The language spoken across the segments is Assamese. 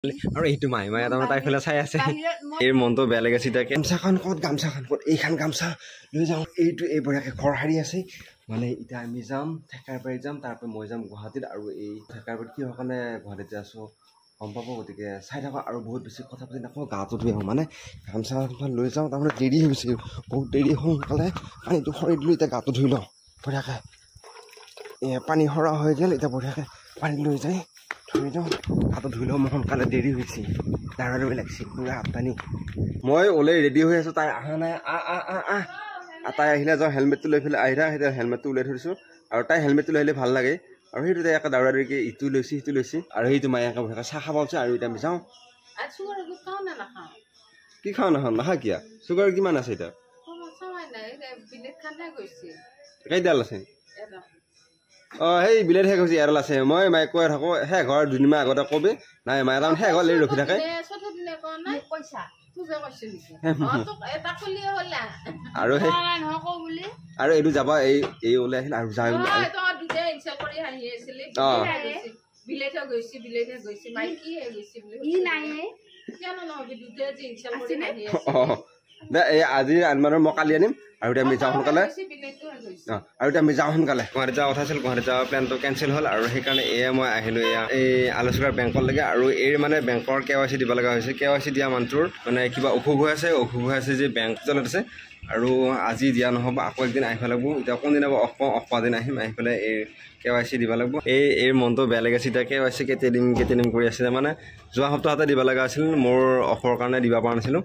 আৰু এইটো মাই তাৰমানে তাই ফালে চাই আছে এই মনটো বেয়া লাগিছে তাকে গামছাখন ক'ত এইখন গামছা লৈ যাওঁ এইটো এই বঢ়িয়াকৈ ঘৰ সাৰি আছে মানে এতিয়া আমি যাম থেকাৰবাৰী যাম তাৰপৰা মই যাম গুৱাহাটীত আৰু এই থেকাৰবাৰীত কিহৰ কাৰণে গুৱাহাটীতে আছোঁ গম পাব গতিকে চাই থাকক আৰু বহুত বেছি কথা পাতি নাপাওঁ গাটো ধুই আহোঁ মানে গামছাখন লৈ যাওঁ তাৰমানে দেৰি হৈ গৈছে বহুত দেৰি সোনকালে পানীটো সৰাই দিলোঁ এতিয়া গাটো ধুই লওঁ বঢ়িয়াকৈ পানী সৰা হৈ গ'ল এতিয়া বঢ়িয়াকৈ পানী লৈ যায় ধুই লওঁ গাটো ধুই লওঁ মই সোনকালে দেৰি হৈছে দাঁড়াই লাগিছে পুৰা পানী মই ওলাই ৰেডি হৈ আছোঁ তাই অহা নাই তাই আহিলে যাওঁ হেলমেটটো লৈ পেলাই আহিলা সেই হেলমেটটো উলিয়াই থৈ দিছোঁ আৰু তাই হেলমেটটো লৈ আহিলে ভাল লাগে আৰু সেইটো তাই একে দাউৰা দৌৰিকৈ ইটো লৈছে সিটো লৈছে আৰু সেইটো মায়ে একে বঢ়িয়াকৈ চাহ খাব হৈছে আৰু এতিয়া আমি যাওঁ কি খাওঁ নাখাওঁ কিয়া চুগাৰ কিমান আছে এতিয়া কেইডাল আছে সেই বিলেট শেষ হৈছে এডাল আছে মই মায়ে কৈ থাকোঁ শেষ ঘৰ দুদিনমান আগতে কবি নাই মায়ে তাৰমানে শেষ হ'ল এই ৰখি থাকে আৰু এইটো যাবা এই ওলাই আহিল আৰু যাই আজি আনমানৰ মই কালি আনিম আৰু এতিয়া আমি যাওঁ সোনকালে আৰু এতিয়া আমি যাওঁ সোনকালে গুৱাহাটী যোৱা কথা আছিল গুৱাহাটী যোৱা প্লেনটো কেঞ্চেল হ'ল আৰু সেইকাৰণে মই আহিলোঁ এই আলোচনাৰ বেংকলৈকে আৰু এই মানে বেংকৰ KYC দিব লগা হৈছে KYC দিয়া মানুহটোৰ মানে কিবা অসুখ হৈ আছে যে বেংক চলত আছে আৰু আজি দিয়া নহ'ব আকৌ একদিন আহিব লাগিব এতিয়া কোনদিনা অফ দিন আহিম আহি পেলাই এই KYC দিব লাগিব এই মনটো বেয়া লাগিছে এতিয়া KYC কেতিয়া দিম কৰি আছিলে মানে যোৱা সপ্তাহতে দিব লগা আছিল মোৰ অফৰ কাৰণে দিব পৰা নাছিলোঁ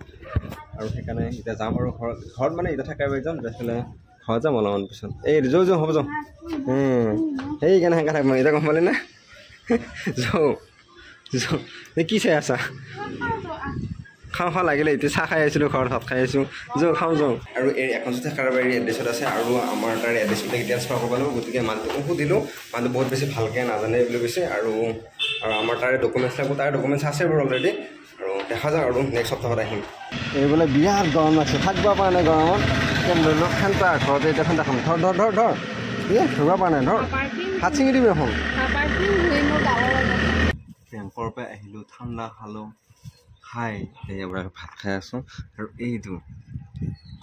আৰু সেইকাৰণে এতিয়া যাম আৰু ঘৰত মানে এতিয়া থাকাই যাম যাইফালে ঘৰত যাম অলপমান পিছত এই যাওঁ হ'ব যাওঁ সেইকাৰণে সেনেকৈ থাকিব এতিয়া গম পালি নে যাওঁ কি চাই আছা খাওঁ লাগিলে এতিয়া চাহ খাই আছিলোঁ ঘৰত ভাত খাই আছোঁ যাওঁ আৰু এই এখন থেকাৰবাৰী এড্ৰেছত আছে আৰু আমাৰ তাৰ এড্ৰেছবিলাক ট্ৰেন্সফাৰ কৰিব লাগিব গতিকে মানুহটোকো সুধিলোঁ মানুহ বহুত বেছি ভালকৈ নাজানে বুলি কৈছে আৰু আমাৰ তাৰে ডকুমেণ্টছ লাগিব তাৰে ডকুমেণ্টছ আছে বাৰু অলৰেডি আৰু দেখা যাওক আৰু নেক্সট সপ্তাহত আহিম এই বোলে বিৰাট গৰম লাগছে থাকিব পৰা নাই গৰমত লৈ লওক ফেনটা ঘৰতে এতিয়া ফেনটা খাম ধৰ ধৰিব পৰা নাই ধৰ হাত ছিঙি দিবি এখন বেংকৰ পৰা আহিলোঁ ঠাণ্ডা খালোঁ খাই এবাৰ ভাত খাই আছোঁ আৰু এইটো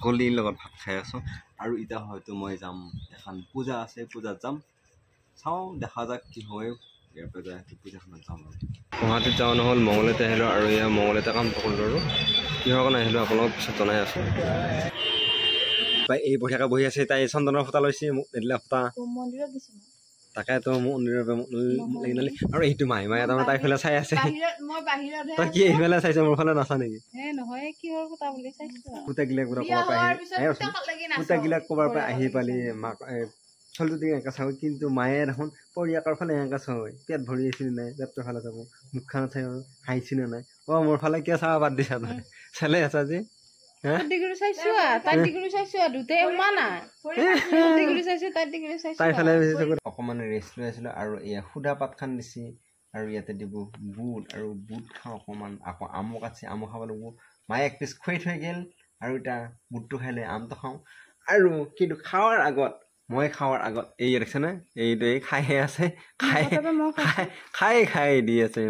কলিৰ লগত ভাত খাই আছোঁ আৰু এতিয়া হয়তো মই যাম এখন পূজা আছে পূজাত যাম চাওঁ দেখা যাওক কি হয় ইয়াৰ পৰা যাই পূজাখনত যাম আৰু গুৱাহাটীত যাওঁ নহ'ল মঙলদৈতে আহিলোঁ আৰু এয়া মঙলদৈতে কামটো কৰিলোঁ আৰু কিহৰ কাৰণে আহিলোঁ আপোনালোকক পিছত জনাই আছোঁ তাই এই বঢ়িয়াকৈ বহি আছে তাই চন্দনৰ ফুটা লৈছে মোক নিদিলে ফুটা তাকেতো মন্দিৰৰ আৰু এইটো মাই তাৰমানে তাই ফালে চাই আছে তই কি এইফালে চাইছ মোৰ ফালে নাচা নেকি সূতাগিলাক ক'ৰবাৰ পৰা আহি পালি মাক ছোৱালীটোক এনেকৈ চাব কিন্তু মায়ে দেখোন পৰিয়াকৰ ফালে এনেকৈ চায় পেট ভৰি আছিল নাই পেটটোৰ ফালে চাব মুখখন চাই হাঁহিছি নে নাই মোৰ ফালে কিয় চাব বাদ দিছা নাই চালে আছা যে অকমান ৰেষ্ট লৈ আছিলো আৰু এয়া সুদা পাত খান দিছে আৰু ইয়াতে দিব বুট আৰু বুট খাওঁ অকমান আকৌ আমো কাটছে আমো খাব লাগিব মায়ে এক পিচ খুৱাই থৈ গ'ল আৰু এতিয়া বুটটো খাই আমটো খাওঁ আৰু কিন্তু খোৱাৰ আগত এই দেখিছেনে এইটো এই খাইহে আছে খাই দি আছে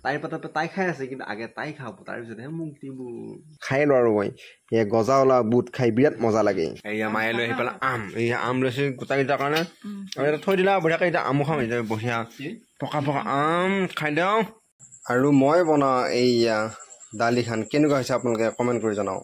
তাইৰ পাততে তাই খাই আছে কিন্তু আগে তাই খাব তাৰপিছতহে মোক দিব খাই লো আৰু মই এয়া গজা ওলা বুট খাই বিৰাট মজা লাগে এয়া মায়ে লৈ আহি পেলাই আম লৈছে গোটাকেইটাৰ কাৰণে আৰু এটা থৈ দিলা বঢ়িয়াকৈ এতিয়া আমো খাওঁ এতিয়া বঢ়িয়া পকা আম খাই দিওঁ আৰু মই বনাওঁ এইয়া দালিখন কেনেকুৱা হৈছে আপোনালোকে কমেণ্ট কৰি জনাওক